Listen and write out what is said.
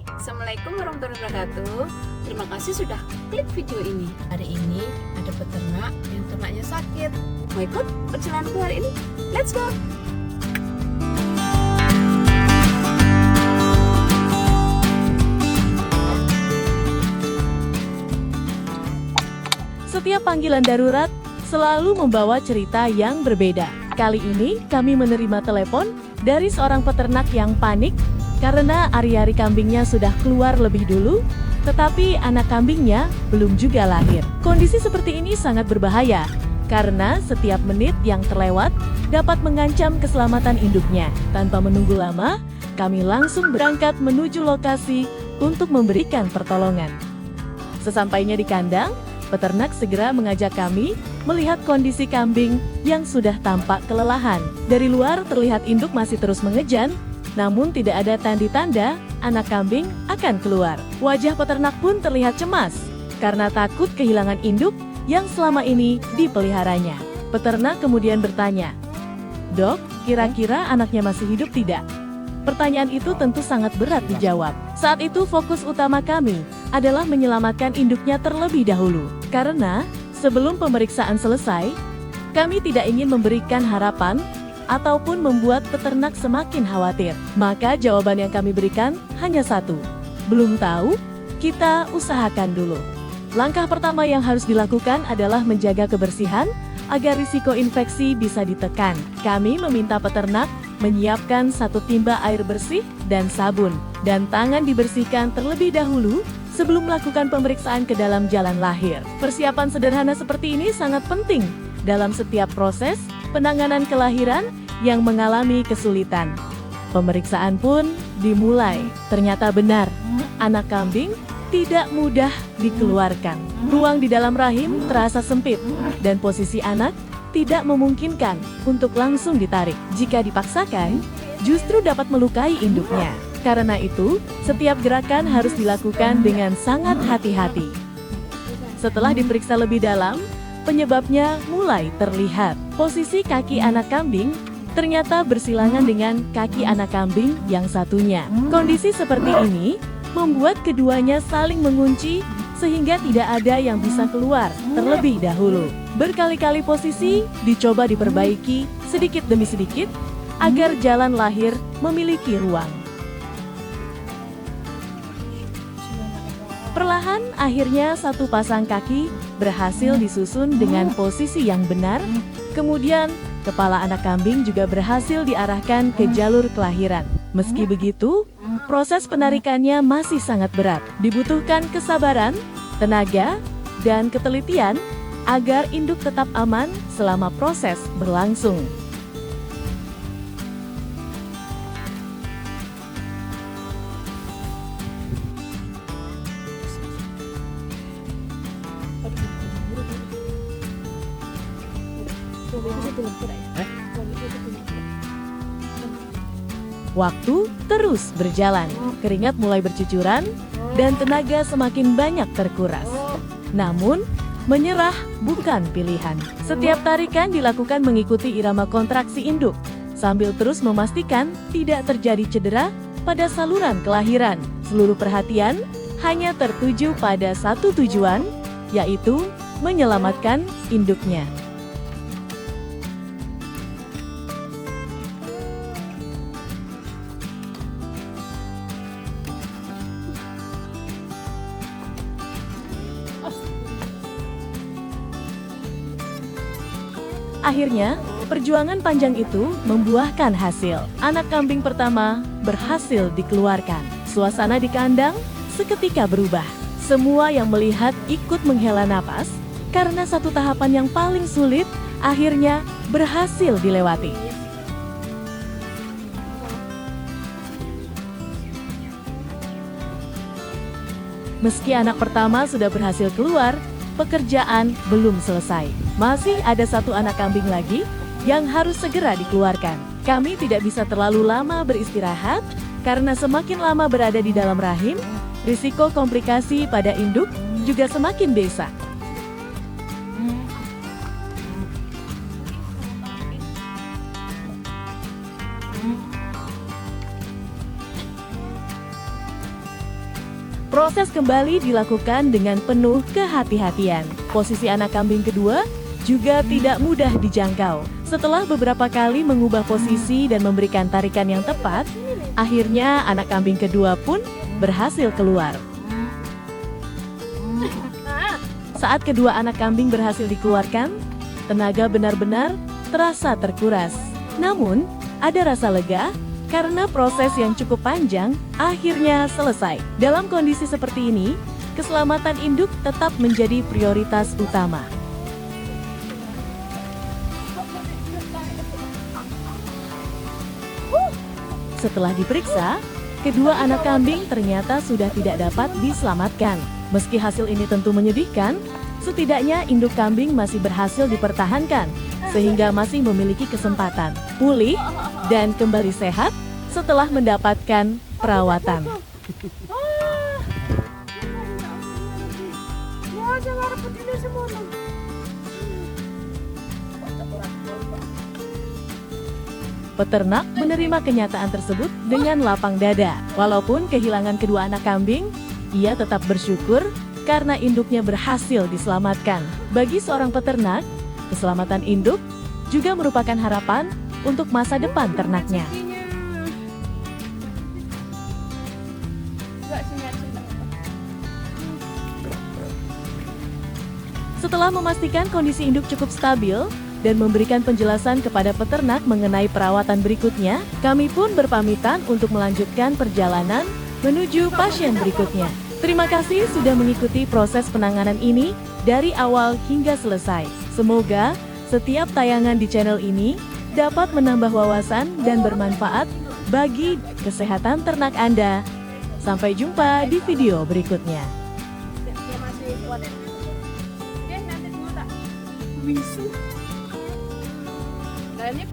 Assalamualaikum warahmatullahi wabarakatuh. Terima kasih sudah klik video ini. Hari ini ada peternak yang ternaknya sakit. Mau ikut perjalanan hari ini? Let's go! Setiap panggilan darurat selalu membawa cerita yang berbeda. Kali ini kami menerima telepon dari seorang peternak yang panik karena ari-ari kambingnya sudah keluar lebih dulu, tetapi anak kambingnya belum juga lahir. Kondisi seperti ini sangat berbahaya karena setiap menit yang terlewat dapat mengancam keselamatan induknya. Tanpa menunggu lama, kami langsung berangkat menuju lokasi untuk memberikan pertolongan. Sesampainya di kandang, peternak segera mengajak kami melihat kondisi kambing yang sudah tampak kelelahan. Dari luar terlihat induk masih terus mengejan, namun tidak ada tanda-tanda anak kambing akan keluar. Wajah peternak pun terlihat cemas karena takut kehilangan induk yang selama ini dipeliharanya. Peternak kemudian bertanya, "Dok, kira-kira anaknya masih hidup tidak?" Pertanyaan itu tentu sangat berat dijawab. Saat itu fokus utama kami adalah menyelamatkan induknya terlebih dahulu. Karena sebelum pemeriksaan selesai, kami tidak ingin memberikan harapan ataupun membuat peternak semakin khawatir. Maka jawaban yang kami berikan hanya satu, belum tahu, kita usahakan dulu. Langkah pertama yang harus dilakukan adalah menjaga kebersihan agar risiko infeksi bisa ditekan. Kami meminta peternak menyiapkan 1 timba air bersih dan sabun, dan tangan dibersihkan terlebih dahulu sebelum melakukan pemeriksaan ke dalam jalan lahir. Persiapan sederhana seperti ini sangat penting dalam setiap proses penanganan kelahiran yang mengalami kesulitan. Pemeriksaan pun dimulai. Ternyata benar, anak kambing tidak mudah dikeluarkan. Ruang di dalam rahim terasa sempit dan posisi anak tidak memungkinkan untuk langsung ditarik. Jika dipaksakan, justru dapat melukai induknya. Karena itu, setiap gerakan harus dilakukan dengan sangat hati-hati. Setelah diperiksa lebih dalam, penyebabnya mulai terlihat. Posisi kaki anak kambing ternyata bersilangan dengan kaki anak kambing yang satunya. Kondisi seperti ini membuat keduanya saling mengunci sehingga tidak ada yang bisa keluar terlebih dahulu. Berkali-kali posisi dicoba diperbaiki sedikit demi sedikit agar jalan lahir memiliki ruang. Perlahan, akhirnya satu pasang kaki berhasil disusun dengan posisi yang benar. Kemudian, kepala anak kambing juga berhasil diarahkan ke jalur kelahiran. Meski begitu, proses penarikannya masih sangat berat. Dibutuhkan kesabaran, tenaga, dan ketelitian agar induk tetap aman selama proses berlangsung. Waktu terus berjalan, keringat mulai bercucuran, dan tenaga semakin banyak terkuras. Namun, menyerah bukan pilihan. Setiap tarikan dilakukan mengikuti irama kontraksi induk, sambil terus memastikan tidak terjadi cedera pada saluran kelahiran. Seluruh perhatian hanya tertuju pada satu tujuan, yaitu menyelamatkan induknya. Akhirnya, perjuangan panjang itu membuahkan hasil. Anak kambing pertama berhasil dikeluarkan. Suasana di kandang seketika berubah. Semua yang melihat ikut menghela napas karena satu tahapan yang paling sulit akhirnya berhasil dilewati. Meski anak pertama sudah berhasil keluar, pekerjaan belum selesai. Masih ada satu anak kambing lagi yang harus segera dikeluarkan. Kami tidak bisa terlalu lama beristirahat karena semakin lama berada di dalam rahim, risiko komplikasi pada induk juga semakin besar. Proses kembali dilakukan dengan penuh kehati-hatian. Posisi anak kambing kedua juga tidak mudah dijangkau. Setelah beberapa kali mengubah posisi dan memberikan tarikan yang tepat, akhirnya anak kambing kedua pun berhasil keluar. Saat kedua anak kambing berhasil dikeluarkan, tenaga benar-benar terasa terkuras. Namun, ada rasa lega karena proses yang cukup panjang akhirnya selesai. Dalam kondisi seperti ini, keselamatan induk tetap menjadi prioritas utama. Setelah diperiksa, kedua anak kambing ternyata sudah tidak dapat diselamatkan. Meski hasil ini tentu menyedihkan, setidaknya induk kambing masih berhasil dipertahankan, sehingga masih memiliki kesempatan pulih dan kembali sehat setelah mendapatkan perawatan. Peternak menerima kenyataan tersebut dengan lapang dada. Walaupun kehilangan kedua anak kambing, ia tetap bersyukur karena induknya berhasil diselamatkan. Bagi seorang peternak, keselamatan induk juga merupakan harapan untuk masa depan ternaknya. Setelah memastikan kondisi induk cukup stabil dan memberikan penjelasan kepada peternak mengenai perawatan berikutnya, kami pun berpamitan untuk melanjutkan perjalanan menuju pasien berikutnya. Terima kasih sudah mengikuti proses penanganan ini dari awal hingga selesai. Semoga setiap tayangan di channel ini dapat menambah wawasan dan bermanfaat bagi kesehatan ternak Anda. Sampai jumpa di video berikutnya. Bisu. Dan ini